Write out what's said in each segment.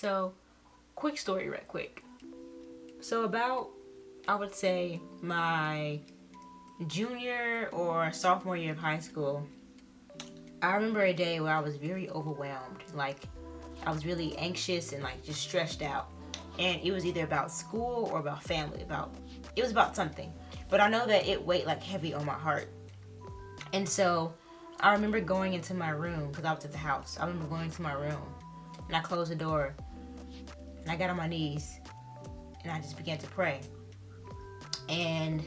So, quick story, right quick. So about, I would say, my junior or sophomore year of high school, I remember a day where I was very overwhelmed. Like, I was really anxious and like just stressed out. And it was either about school or about family. It was about something. But I know that it weighed like heavy on my heart. And so I remember going into my room because I was at the house. I remember going to my room and I closed the door and I got on my knees and I just began to pray. And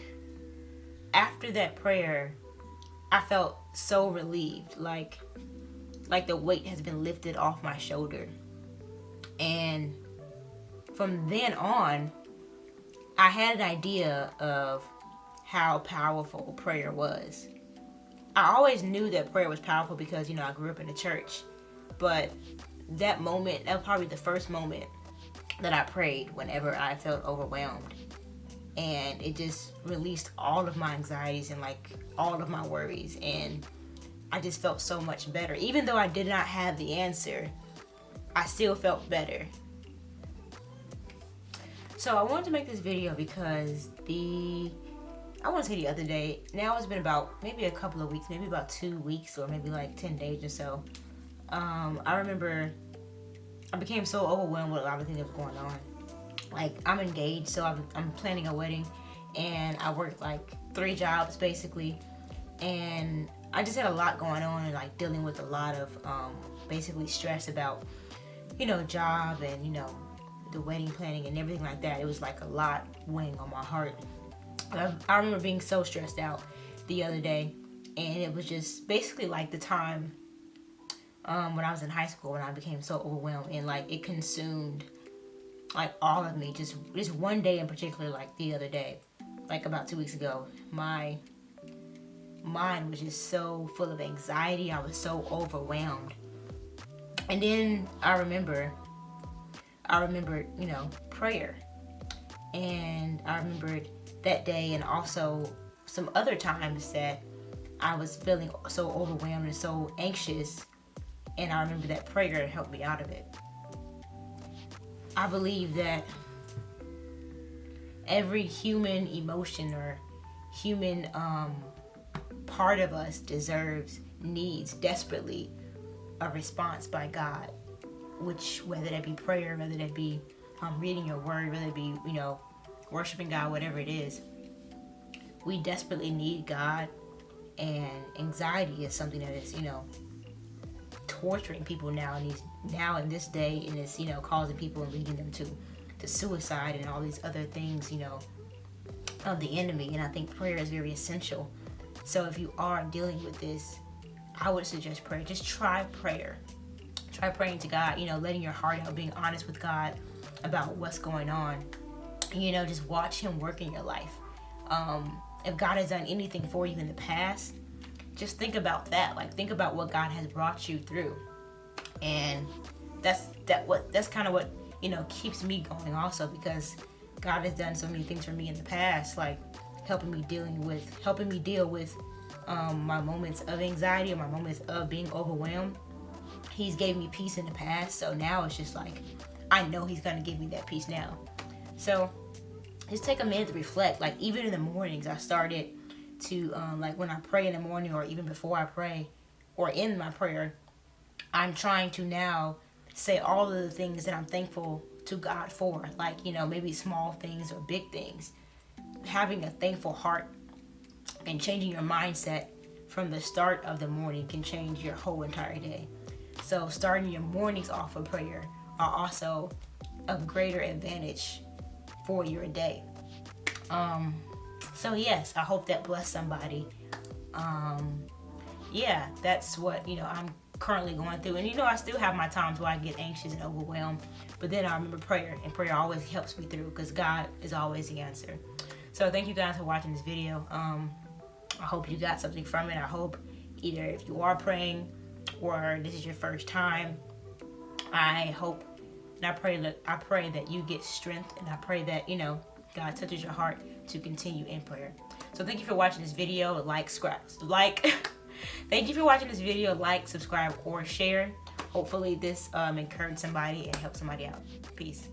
after that prayer, I felt so relieved, like the weight has been lifted off my shoulder. And from then on, I had an idea of how powerful prayer was. I always knew that prayer was powerful because, I grew up in the church. But that was probably the first moment that I prayed whenever I felt overwhelmed. And it just released all of my anxieties and like all of my worries. And I just felt so much better. Even though I did not have the answer, I still felt better. So I wanted to make this video because I want to say the other day, now it's been about maybe a couple of weeks, maybe about 2 weeks or maybe like 10 days or so. I remember I became so overwhelmed with a lot of things that was going on. Like, I'm engaged, so I'm planning a wedding, and I worked like 3 jobs basically, and I just had a lot going on and like dealing with a lot of basically stress about job and the wedding planning and everything like that. It was like a lot weighing on my heart. I remember being so stressed out the other day, and it was just basically like the time when I was in high school when I became so overwhelmed and like it consumed like all of me. Just one day in particular, like the other day, like about 2 weeks ago, my mind was just so full of anxiety. I was so overwhelmed. And then I remembered, prayer. And I remembered that day and also some other times that I was feeling so overwhelmed and so anxious. And I remember that prayer helped me out of it. I believe that every human emotion or human part of us needs desperately a response by God, whether that be prayer, whether that be reading your word, whether it be worshiping God, whatever it is. We desperately need God, and anxiety is something that is torturing people now in this day, and it's causing people and leading them to suicide and all these other things of the enemy. And I think prayer is very essential. So if you are dealing with this, I would suggest prayer. Just try prayer. Try praying to God, letting your heart out, being honest with God about what's going on. Just watch him work in your life. If God has done anything for you in the past, just think about that. Like, think about what God has brought you through. And that's kind of what keeps me going also, because God has done so many things for me in the past, like helping me deal with my moments of anxiety or my moments of being overwhelmed. He's gave me peace in the past, so now it's just like I know he's gonna give me that peace now. So just take a minute to reflect. Like, even in the mornings, I started to like when I pray in the morning, or even before I pray or in my prayer, I'm trying to now say all of the things that I'm thankful to God for, like maybe small things or big things. Having a thankful heart and changing your mindset from the start of the morning can change your whole entire day. So starting your mornings off with prayer are also a greater advantage for your day. So yes, I hope that blessed somebody. Yeah, that's what I'm currently going through. And I still have my times where I get anxious and overwhelmed, but then I remember prayer, and prayer always helps me through because God is always the answer. So thank you guys for watching this video. I hope you got something from it. I hope either if you are praying or this is your first time, I hope and I pray that you get strength, and I pray that God touches your heart to continue in prayer. So thank you for watching this video. Thank you for watching this video. Like, subscribe, or share. hopefully this encouraged somebody and helped somebody out. Peace.